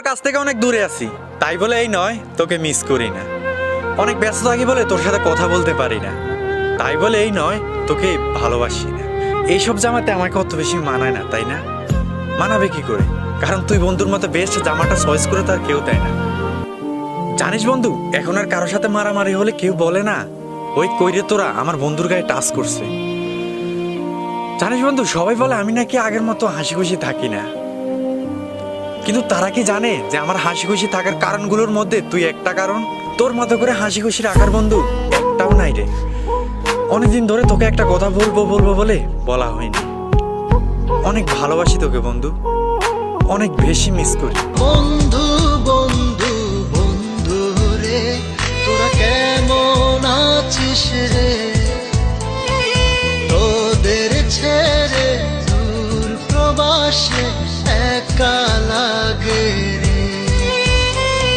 কাছ থেকে অনেক দূরে আছি, তাই বলে এই নয় তোকে মিস করি না। অনেক ব্যস্ত থাকি বলে তোর সাথে কথা বলতে পারি না, তাই বলে এই নয় তোকে ভালোবাসি না। এইসব জামাতে আমাকে অত বেশি মানায় না, তাই না? মানাবে কি করে, কারণ তুই বন্ধুর মতো বেস্ট জামাটা চয়েস করে তার কেউ দেয় না। জানিস বন্ধু, এখন আর কারোর সাথে মারামারি হলে কেউ বলে না ওই কইরে তোরা আমার বন্ধুর গায়ে টাচ করছে। জানিস বন্ধু, সবাই বলে আমি নাকি আগের মতো হাসি খুশি থাকি না, কিন্তু তারা কি জানে যে আমার হাসি খুশি থাকার কারণগুলোর মধ্যে তুই একটা কারণ। তোর মতো করে হাসি খুশি রাখার বন্ধু একটাও নাই রে। অনেকদিন ধরে তোকে একটা কথা বলবো বলবো বলে বলা হয়নি। অনেক ভালোবাসি তোকে বন্ধু, অনেক বেশি মিস করি। বন্ধু বন্ধু বন্ধু রে, তোরা কেমন আছিস রে? তোদের ছেড়ে দূর প্রবাসে একা লাগে